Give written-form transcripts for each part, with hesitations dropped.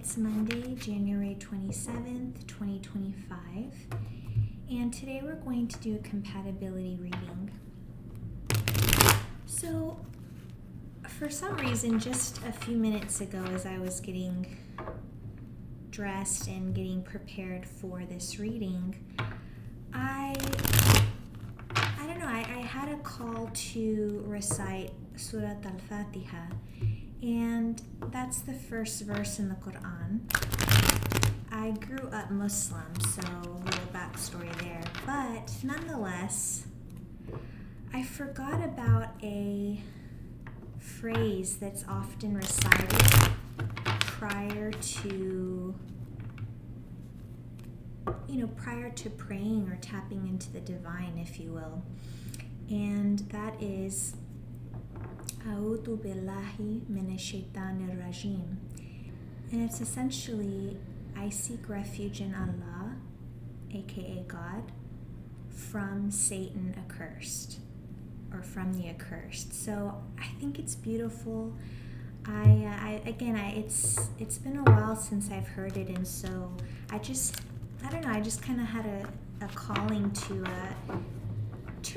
It's Monday, January 27th, 2025, and today we're going to do a compatibility reading. So, for some reason, just a few minutes ago as I was getting dressed and getting prepared for this reading, I don't know, I had a call to recite Surat al-Fatiha, and that's the first verse in the Quran. I grew up Muslim, so a little backstory there, but nonetheless, I forgot about a phrase that's often recited prior to praying or tapping into the divine, if you will. And that is A'udhu billahi minash shaitanir rajim. And it's essentially, I seek refuge in Allah, aka God, from Satan accursed, or from the accursed. So I think it's beautiful. It's been a while since I've heard it, and so I just kind of had a calling to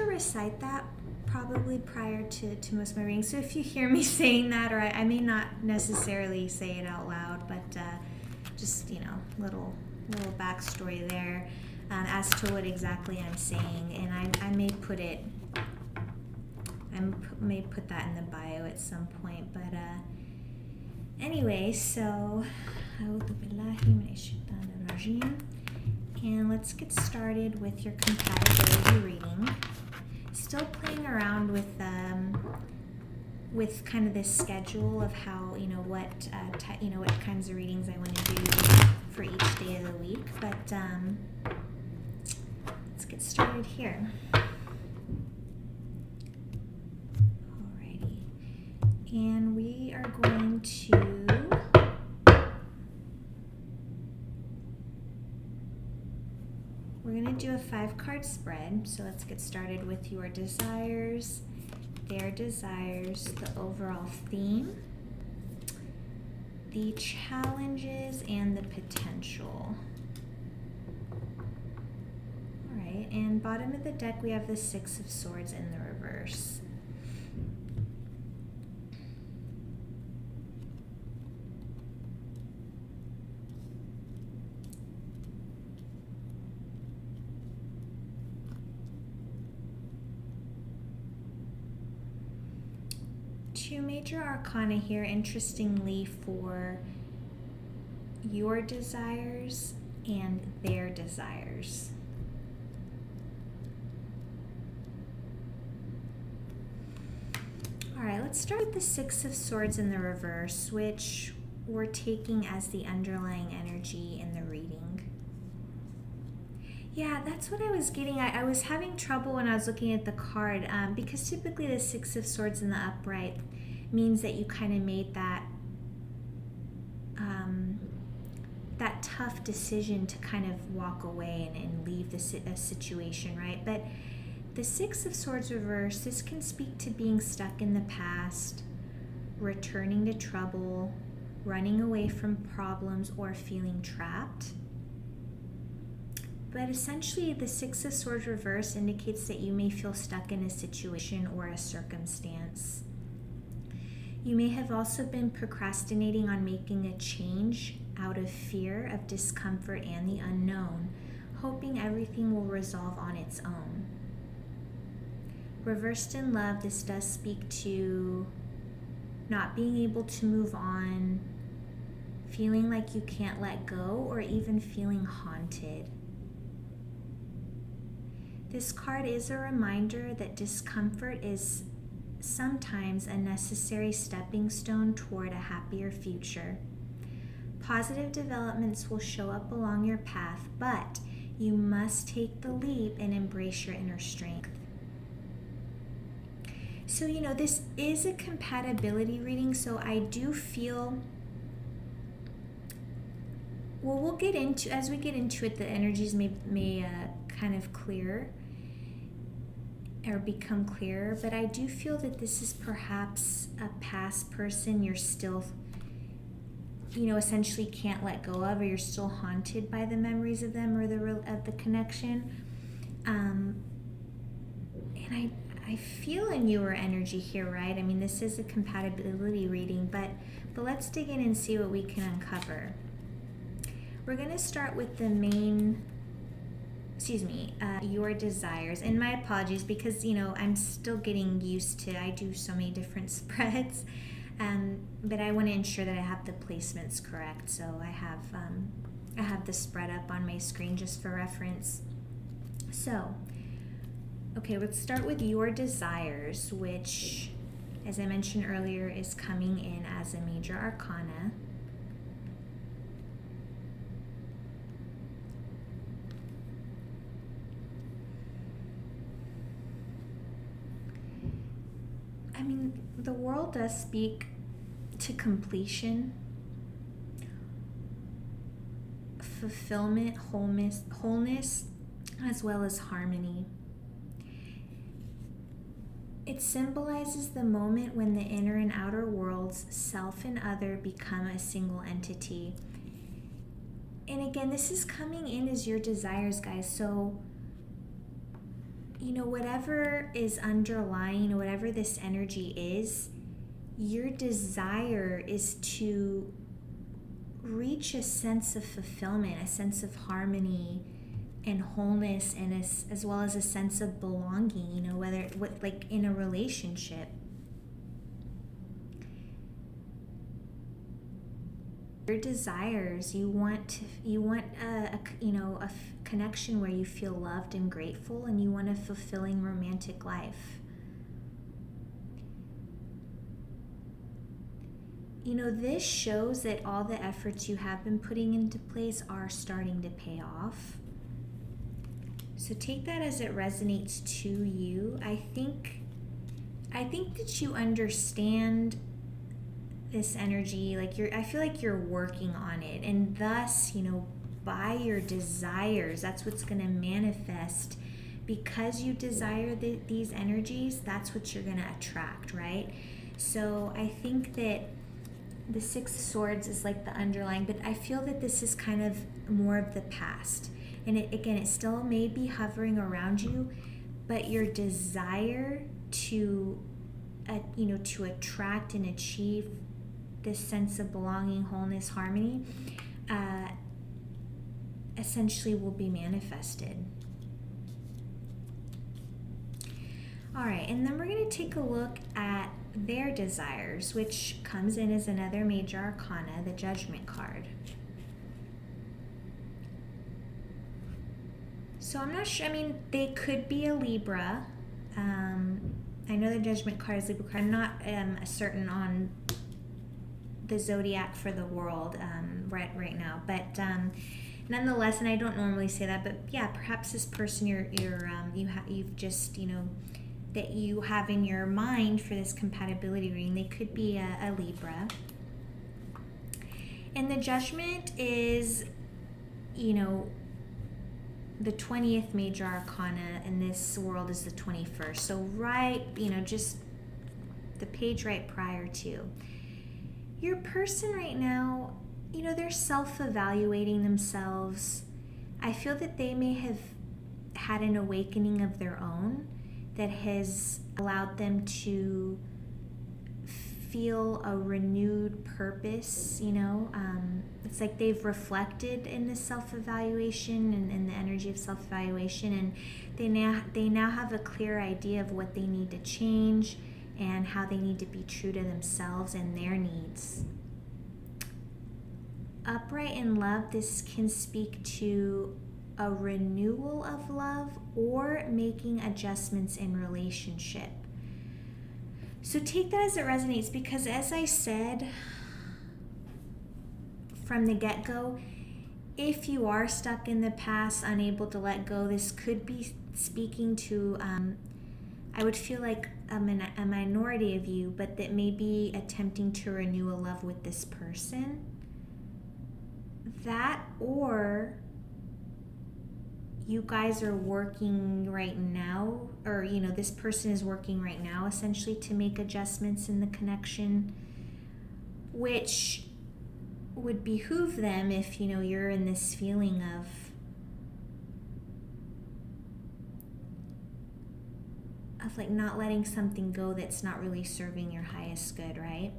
recite that probably prior to most of my readings. So if you hear me saying that, or I may not necessarily say it out loud, but just little backstory there as to what exactly I'm saying, and I may put that in the bio at some point, but anyway, so A'udhu billahi minash shaitanir rajim, and let's get started with your compatibility reading. Still playing around with kind of this schedule of how what kinds of readings I want to do for each day of the week, but let's get started here. Alrighty, and we are going to do a 5-card spread. So let's get started with your desires, their desires, the overall theme, the challenges, and the potential. All right, and bottom of the deck we have the 6 of Swords in the reverse. Two major arcana here, interestingly, for your desires and their desires. All right, let's start with the 6 of Swords in the reverse, which we're taking as the underlying energy in the reading. Yeah, that's what I was getting. I was having trouble when I was looking at the card because typically the 6 of Swords in the upright means that you kind of made that tough decision to kind of walk away and leave a situation, right? But the 6 of Swords reverse, this can speak to being stuck in the past, returning to trouble, running away from problems, or feeling trapped. But essentially, the 6 of Swords reverse indicates that you may feel stuck in a situation or a circumstance. You may have also been procrastinating on making a change out of fear of discomfort and the unknown, hoping everything will resolve on its own. Reversed in love, this does speak to not being able to move on, feeling like you can't let go, or even feeling haunted. This card is a reminder that discomfort is sometimes a necessary stepping stone toward a happier future. Positive developments will show up along your path, but you must take the leap and embrace your inner strength. So, this is a compatibility reading, so I do feel, we'll get into, as we get into it, the energies may kind of clear or become clearer, but I do feel that this is perhaps a past person you're still essentially can't let go of, or you're still haunted by the memories of them or the connection. And I feel a newer energy here, right? I mean, this is a compatibility reading, but let's dig in and see what we can uncover. We're going to start with the main, your desires. And my apologies, because, I'm still getting used to, I do so many different spreads, but I want to ensure that I have the placements correct. So I have the spread up on my screen just for reference. So, okay, let's start with your desires, which, as I mentioned earlier, is coming in as a major arcana. I mean, the world does speak to completion, fulfillment, wholeness, as well as harmony. It symbolizes the moment when the inner and outer worlds, self and other, become a single entity. And again, this is coming in as your desires, guys. So, whatever is underlying, whatever this energy is, your desire is to reach a sense of fulfillment, a sense of harmony and wholeness, and as well as a sense of belonging, like in a relationship. Your desires, you want a connection where you feel loved and grateful, and you want a fulfilling romantic life. This shows that all the efforts you have been putting into place are starting to pay off. So take that as it resonates to you. I think that you understand this energy, I feel like you're working on it, and thus, by your desires, that's what's going to manifest. Because you desire these energies, that's what you're going to attract, right? So I think that the Six of Swords is like the underlying, but I feel that this is kind of more of the past. And it still may be hovering around you, but your desire to attract and achieve this sense of belonging, wholeness, harmony, essentially will be manifested. All right, and then we're going to take a look at their desires, which comes in as another major arcana, the Judgment card. So I'm not sure, they could be a Libra. I know the Judgment card is Libra card. I'm not certain on the zodiac for the world right now, but nonetheless, and I don't normally say that, but yeah, perhaps this person you've just that you have in your mind for this compatibility reading, they could be a Libra. And the Judgment is, the 20th major arcana, and this world is the 21st. So right, just the page right prior to. Your person right now, they're self-evaluating themselves. I feel that they may have had an awakening of their own that has allowed them to feel a renewed purpose, it's like they've reflected in the self-evaluation and the energy of self-evaluation, and they now have a clear idea of what they need to change and how they need to be true to themselves and their needs. Upright in love, this can speak to a renewal of love or making adjustments in relationship. So take that as it resonates, because as I said from the get-go, if you are stuck in the past, unable to let go, this could be speaking to, I would feel like a minority of you, but that may be attempting to renew a love with this person. That, or you guys are working right now, or this person is working right now essentially to make adjustments in the connection, which would behoove them if, you know, you're in this feeling of like not letting something go that's not really serving your highest good, right?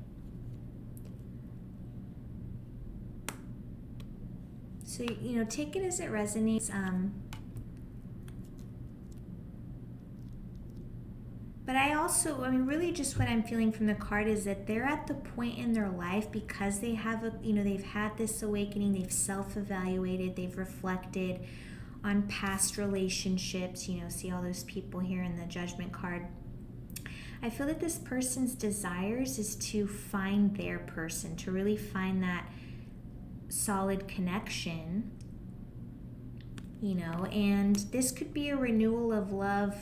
So, you know, take it as it resonates. But I mean, really just what I'm feeling from the card is that they're at the point in their life because they have they've had this awakening, they've self-evaluated, they've reflected on past relationships, you know, see all those people here in the Judgment card. I feel that this person's desires is to find their person, to really find that solid connection, you know, and this could be a renewal of love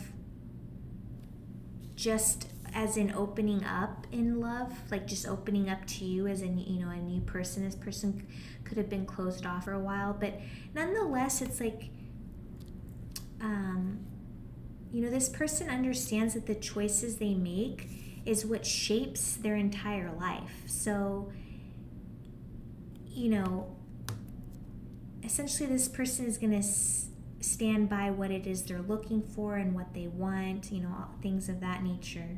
just as in opening up in love, like just opening up to you as a, you know, a new person. This person could have been closed off for a while, but nonetheless, it's like, you know, this person understands that the choices they make is what shapes their entire life. So, you know, essentially this person is going to stand by what it is they're looking for and what they want, you know, things of that nature.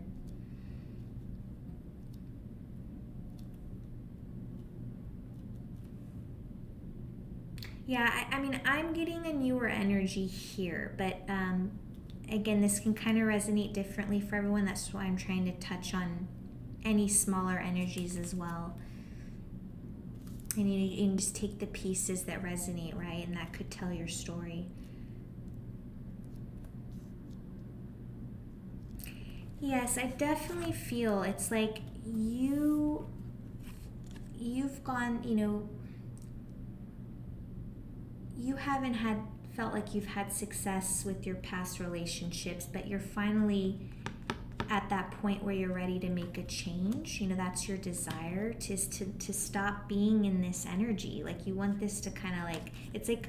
Yeah, I mean, I'm getting a newer energy here, but again, this can kind of resonate differently for everyone. That's why I'm trying to touch on any smaller energies as well. And you can just take the pieces that resonate, right? And that could tell your story. Yes, I definitely feel it's like you've gone, you know, you haven't felt like you've had success with your past relationships, but you're finally at that point where you're ready to make a change. You know, that's your desire to stop being in this energy. Like you want this to kind of like, it's like,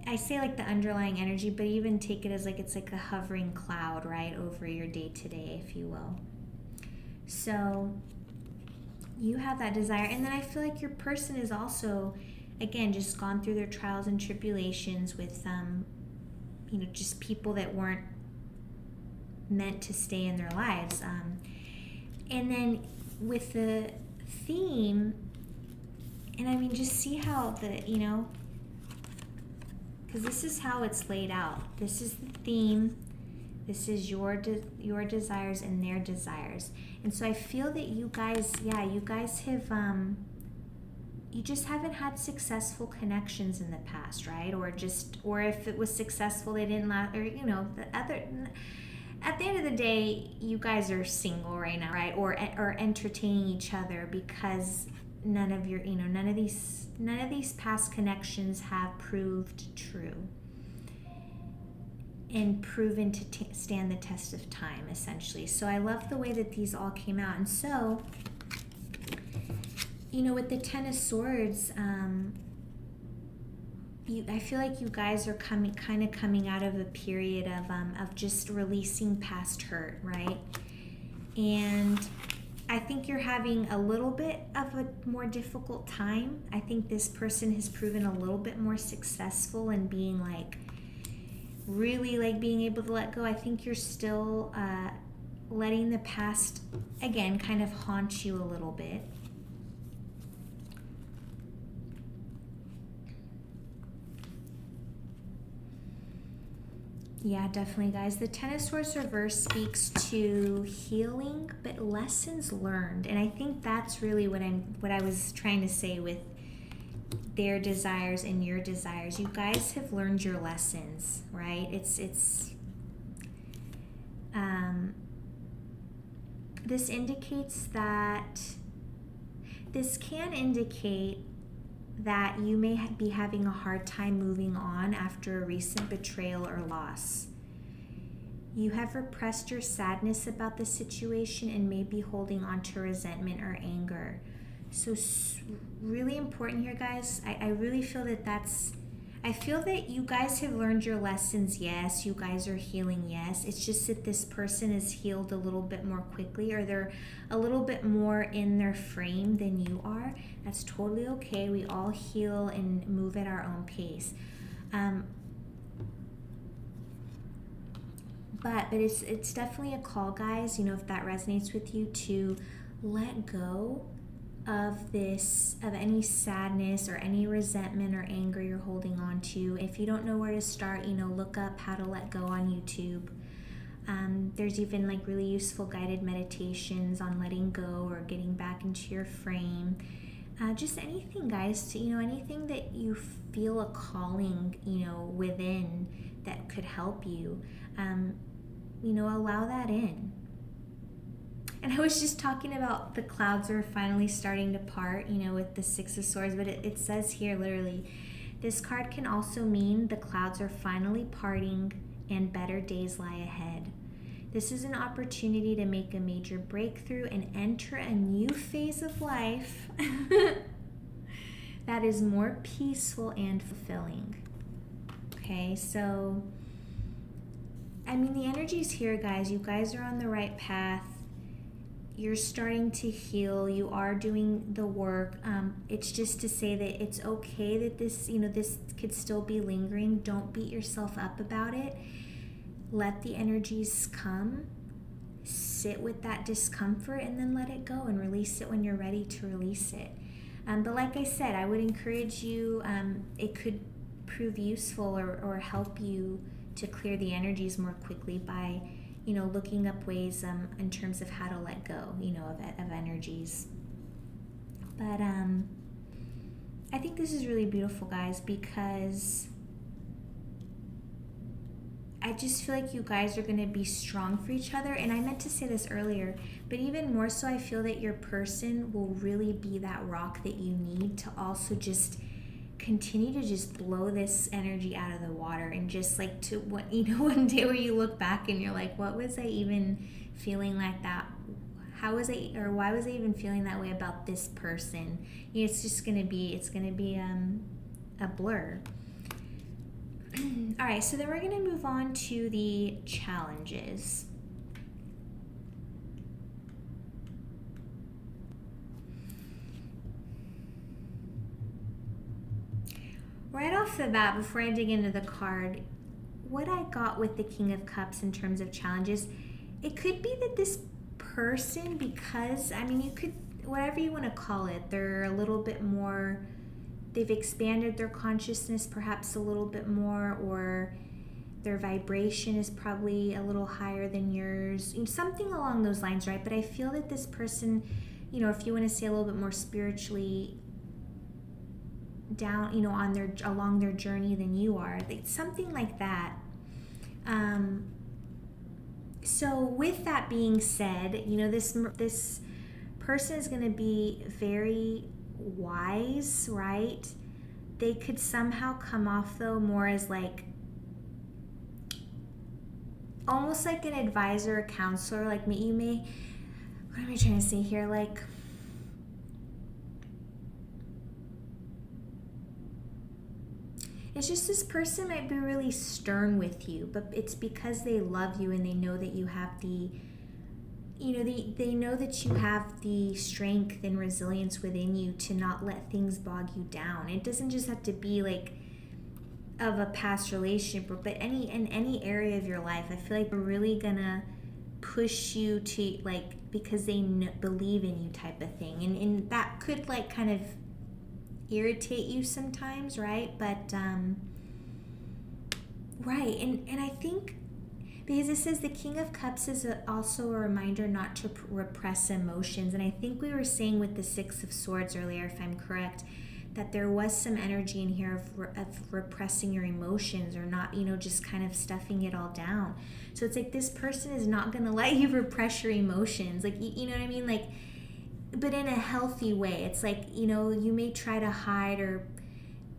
I say like the underlying energy, but even take it as like, it's like a hovering cloud, right, over your day to day, if you will. So you have that desire. And then I feel like your person is also, again, just gone through their trials and tribulations with, you know, just people that weren't meant to stay in their lives. And then with the theme, and I mean, just see how the, you know, because this is how it's laid out. This is the theme. This is your desires and their desires. And so I feel that you guys, you guys have, you just haven't had successful connections in the past, right? Or if it was successful, they didn't last, or, you know, at the end of the day, you guys are single right now, right? Or entertaining each other because none of these past connections have proved true and proven to stand the test of time, essentially. So I love the way that these all came out. And so, you know, with the Ten of Swords, I feel like you guys are coming out of a period of just releasing past hurt, right? And I think you're having a little bit of a more difficult time. I think this person has proven a little bit more successful in being like, really like being able to let go. I think you're still letting the past, again, kind of haunt you a little bit. Yeah, definitely, guys. The Ten of Swords reverse speaks to healing, but lessons learned. And I think that's really what I was trying to say with their desires and your desires. You guys have learned your lessons, right? This indicates that this can indicate that you may be having a hard time moving on after a recent betrayal or loss. You have repressed your sadness about the situation and may be holding on to resentment or anger. So really important here, guys. I really feel that I feel that you guys have learned your lessons, yes. You guys are healing, yes. It's just that this person is healed a little bit more quickly, or they're a little bit more in their frame than you are. That's totally okay. We all heal and move at our own pace. But it's definitely a call, guys, if that resonates with you, to let go of any sadness or any resentment or anger you're holding on to. If you don't know where to start, look up How to Let Go on YouTube. There's even like really useful guided meditations on letting go or getting back into your frame. Just anything, guys, to anything that you feel a calling within that could help you. Allow that in. And I was just talking about the clouds are finally starting to part, with the Six of Swords, but it says here literally, this card can also mean the clouds are finally parting and better days lie ahead. This is an opportunity to make a major breakthrough and enter a new phase of life that is more peaceful and fulfilling. Okay, so the energy's here, guys. You guys are on the right path. You're starting to heal. You are doing the work. It's just to say that it's okay that this could still be lingering. Don't beat yourself up about it. Let the energies come. Sit with that discomfort and then let it go and release it when you're ready to release it. But like I said, I would encourage you, it could prove useful or help you to clear the energies more quickly by looking up ways in terms of how to let go of energies. But I think this is really beautiful, guys, because I just feel like you guys are going to be strong for each other. And I meant to say this earlier, but even more so, I feel that your person will really be that rock that you need to also just continue to just blow this energy out of the water, and just like to what one day where you look back and you're like, what was I even feeling like that? How was I, or why was I even feeling that way about this person? It's gonna be a blur. All right, so then we're gonna move on to the challenges. Right off the bat, before I dig into the card, what I got with the King of Cups in terms of challenges, it could be that this person, because, you could, whatever you want to call it, they're a little bit more, they've expanded their consciousness perhaps a little bit more, or their vibration is probably a little higher than yours, something along those lines, right? But I feel that this person, if you want to say a little bit more spiritually down, along their journey than you are, like something like that. So with that being said, this person is going to be very wise, right? They could somehow come off though more as like almost like an advisor, a counselor. Like what am I trying to say here? Like, it's just this person might be really stern with you, but it's because they love you and they know that you have the, they know that you have the strength and resilience within you to not let things bog you down. It doesn't just have to be like of a past relationship, but in any area of your life. I feel like they're really gonna push you to, like, because they believe in you type of thing. And that could like kind of irritate you sometimes, right? But right, and I think because it says the King of Cups is also a reminder not to repress emotions, and I think we were saying with the Six of Swords earlier, if I'm correct, that there was some energy in here of repressing your emotions, or not, just kind of stuffing it all down. So it's like this person is not going to let you repress your emotions, like, you know what I mean, like, but in a healthy way. It's like, you may try to hide or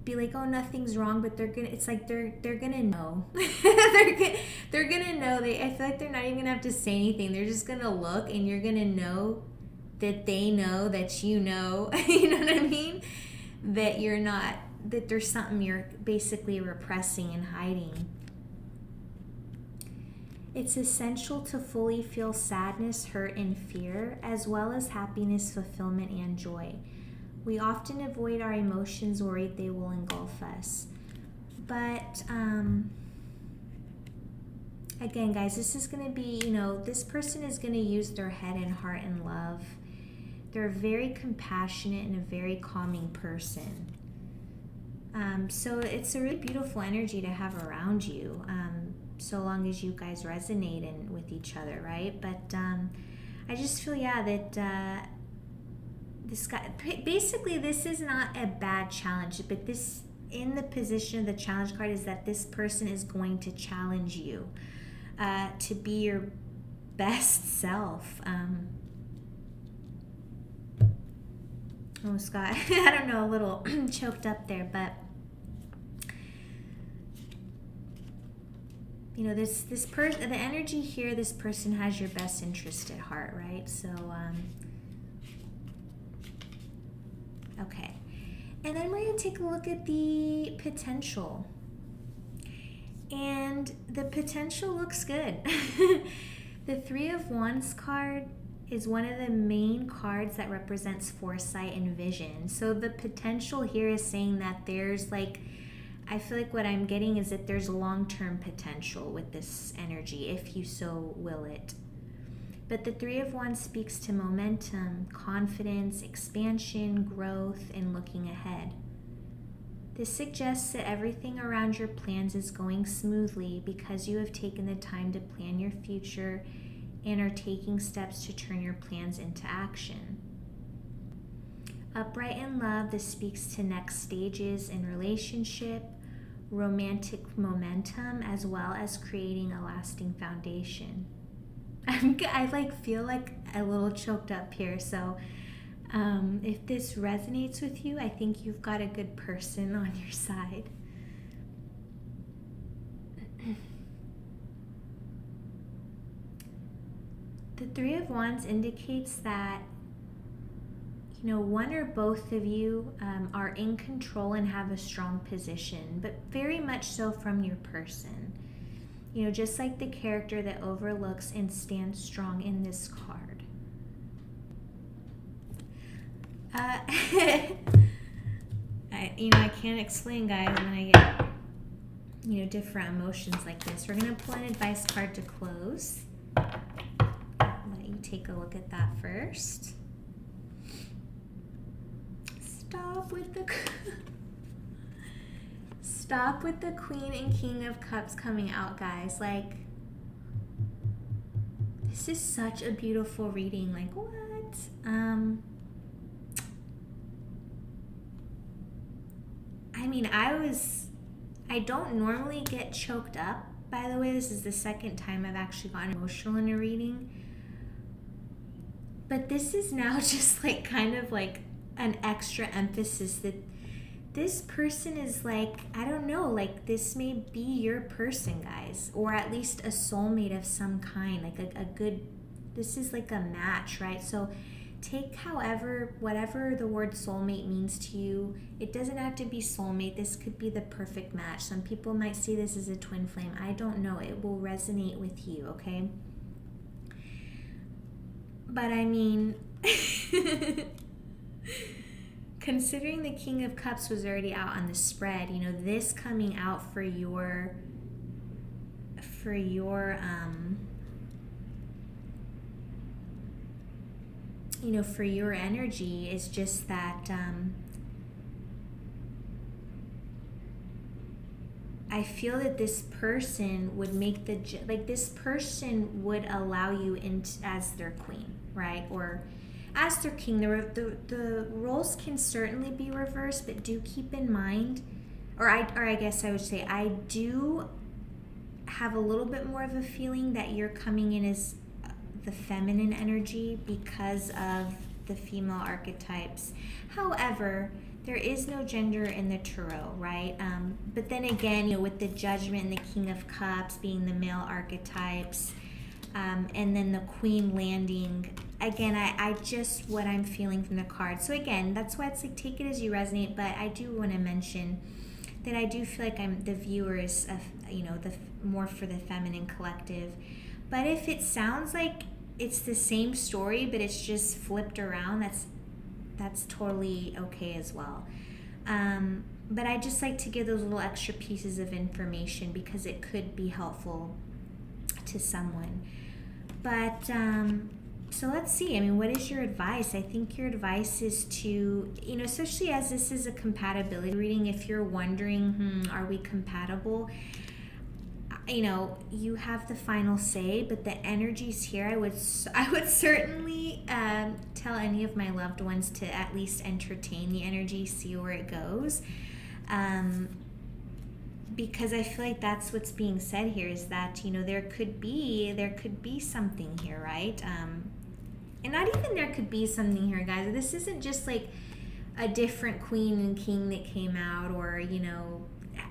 be like, oh, nothing's wrong, but they're gonna know. they're gonna know. I feel like they're not even gonna have to say anything. They're just gonna look, and you're gonna know that they know that you know. You know what I mean? That you're not that there's something you're basically repressing and hiding. It's essential to fully feel sadness, hurt, and fear, as well as happiness, fulfillment, and joy. We often avoid our emotions, worried they will engulf us. But again, guys, this is going to be, this person is going to use their head and heart and love. They're a very compassionate and a very calming person. So it's a really beautiful energy to have around you, so long as you guys resonate with each other, right? But I just feel, that this guy, basically, this is not a bad challenge, but this, in the position of the challenge card, is that this person is going to challenge you to be your best self. Almost got, I don't know, a little choked up there, but this person, the energy here, this person has your best interest at heart, right? So, okay. And then we're going to take a look at the potential. And the potential looks good. The Three of Wands card is one of the main cards that represents foresight and vision. So the potential here is saying that there's I feel like what I'm getting is that there's long-term potential with this energy, if you so will it. But the Three of Wands speaks to momentum, confidence, expansion, growth, and looking ahead. This suggests that everything around your plans is going smoothly because you have taken the time to plan your future and are taking steps to turn your plans into action. Upright in love, this speaks to next stages in relationship, romantic momentum, as well as creating a lasting foundation. I feel like a little choked up here, so if this resonates with you, I think you've got a good person on your side. The Three of Wands indicates that one or both of you are in control and have a strong position, but very much so from your person. Just like the character that overlooks and stands strong in this card. I can't explain, guys, when I get, different emotions like this. We're going to pull an advice card to close. Let you take a look at that first. Stop with the Queen and King of Cups coming out, guys. This is such a beautiful reading. What? I don't normally get choked up. By the way, this is the second time I've actually gotten emotional in a reading. But this is now just an extra emphasis that this person is this may be your person, guys, or at least a soulmate of some kind, this is a match, right? So take whatever the word soulmate means to you. It doesn't have to be soulmate. This could be the perfect match. Some people might see this as a twin flame. I don't know. It will resonate with you, okay? But considering the King of Cups was already out on the spread, this coming out for your energy is just that I feel that this person would make this person would allow you as their queen, right? Or as their king. The roles can certainly be reversed, but do keep in mind, or I guess I would say, I do have a little bit more of a feeling that you're coming in as the feminine energy because of the female archetypes. However, there is no gender in the tarot, right? But then again, with the Judgment and the King of Cups being the male archetypes, and then the Queen landing again, I just what I'm feeling from the card. So again, that's why it's like take it as you resonate. But I do want to mention that I do feel like I'm the viewer is, the more for the feminine collective. But if it sounds like it's the same story, but it's just flipped around, that's totally okay as well. But I just like to give those little extra pieces of information because it could be helpful to someone. But so let's see. I mean, what is your advice? I think your advice is to, especially as this is a compatibility reading, if you're wondering, are we compatible? You have the final say, but the energies here, I would certainly tell any of my loved ones to at least entertain the energy, see where it goes. Because I feel like that's what's being said here is that, there could be something here, right? And not even there could be something here, guys. This isn't just like a different queen and king that came out, or,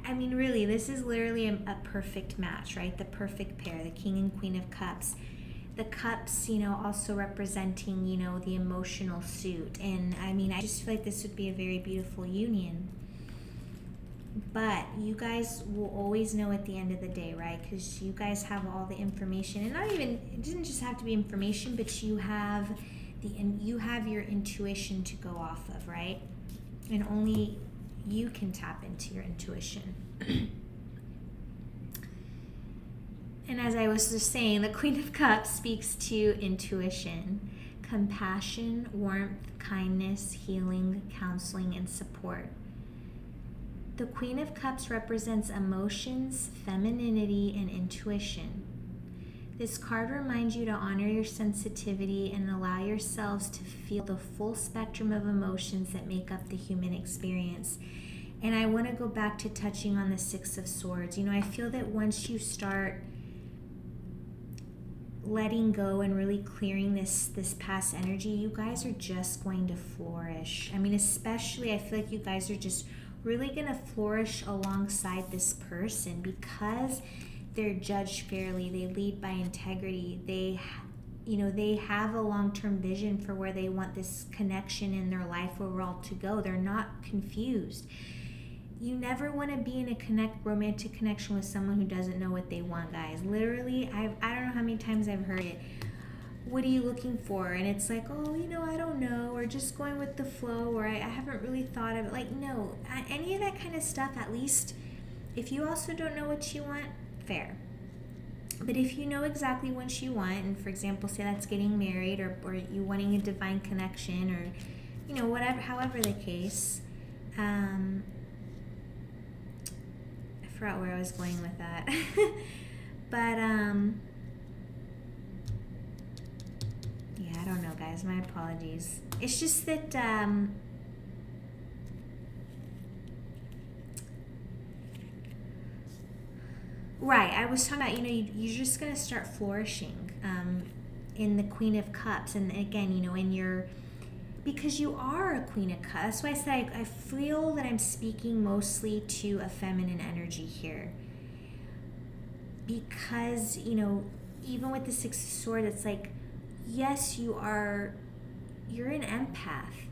I mean, really, this is literally a perfect match, right? The perfect pair, the king and queen of cups. The cups, also representing, the emotional suit. And I mean, I just feel like this would be a very beautiful union. But you guys will always know at the end of the day, right? Because you guys have all the information, and it doesn't just have to be information, but you have your intuition to go off of, right? And only you can tap into your intuition. And as I was just saying, the Queen of Cups speaks to intuition, compassion, warmth, kindness, healing, counseling, and support. The Queen of Cups represents emotions, femininity, and intuition. This card reminds you to honor your sensitivity and allow yourselves to feel the full spectrum of emotions that make up the human experience. And I want to go back to touching on the Six of Swords. I feel that once you start letting go and really clearing this past energy, you guys are just going to flourish. I mean, especially I feel like you guys are just really going to flourish alongside this person because they're judged fairly. They lead by integrity. They have a long-term vision for where they want this connection in their life overall to go. They're not confused. You never want to be in a romantic connection with someone who doesn't know what they want, guys. Literally, I don't know how many times I've heard it. What are you looking for? And it's like, oh, I don't know, or just going with the flow, or I haven't really thought of it. Like, no, any of that kind of stuff, at least, if you also don't know what you want, fair. But if you know exactly what you want, and for example, say that's getting married, or you wanting a divine connection, or, whatever, however the case, I forgot where I was going with that. But, yeah, I don't know, guys. My apologies. It's just that, right, I was talking about, you're just going to start flourishing in the Queen of Cups. And again, in your, because you are a Queen of Cups. That's why I said I feel that I'm speaking mostly to a feminine energy here. Because, even with the Six of Swords, it's like, yes, you're an empath,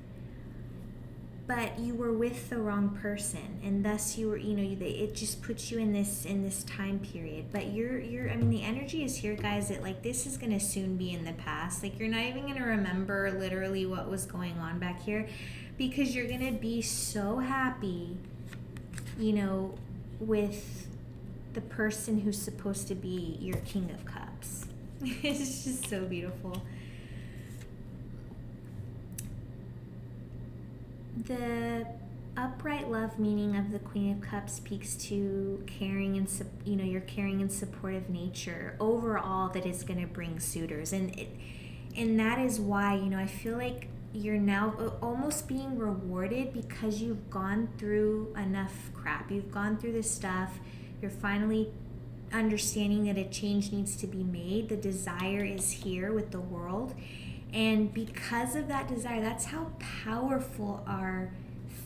but you were with the wrong person, and thus you were, it just puts you in this time period. But the energy is here, guys, that like this is gonna soon be in the past. Like you're not even gonna remember literally what was going on back here, because you're gonna be so happy, with the person who's supposed to be your King of Cups. It's just so beautiful. The upright love meaning of the Queen of Cups speaks to caring and your caring and supportive nature overall that is going to bring suitors, and that is why I feel like you're now almost being rewarded because you've gone through enough crap. You've gone through this stuff. You're finally understanding that a change needs to be made. The desire is here with the world. And because of that desire, that's how powerful our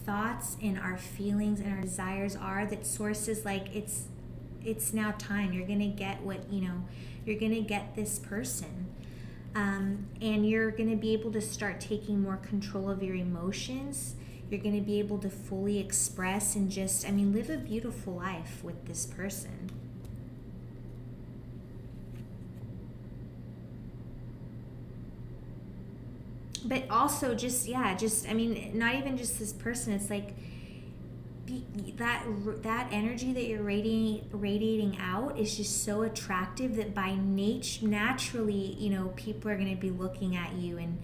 thoughts and our feelings and our desires are, that source is like, it's now time. You're going to get you're going to get this person. And you're going to be able to start taking more control of your emotions. You're going to be able to fully express and just, live a beautiful life with this person. But also not even just this person. It's like that energy that you're radiating out is just so attractive that by naturally, people are going to be looking at you, and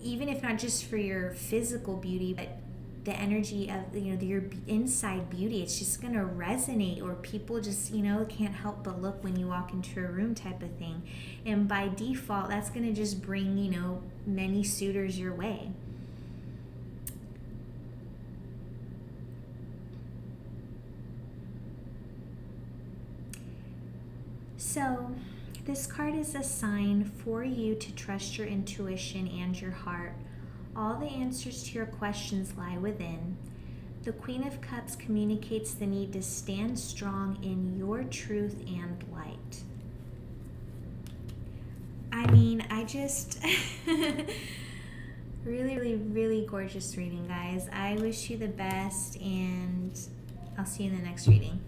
even if not just for your physical beauty, but the energy of your inside beauty, it's just going to resonate, or people just can't help but look when you walk into a room, type of thing. And by default, that's going to just bring many suitors your way. So this card is a sign for you to trust your intuition and your heart. All the answers to your questions lie within. The Queen of Cups communicates the need to stand strong in your truth and light. I just really, really, really gorgeous reading, guys. I wish you the best, and I'll see you in the next reading.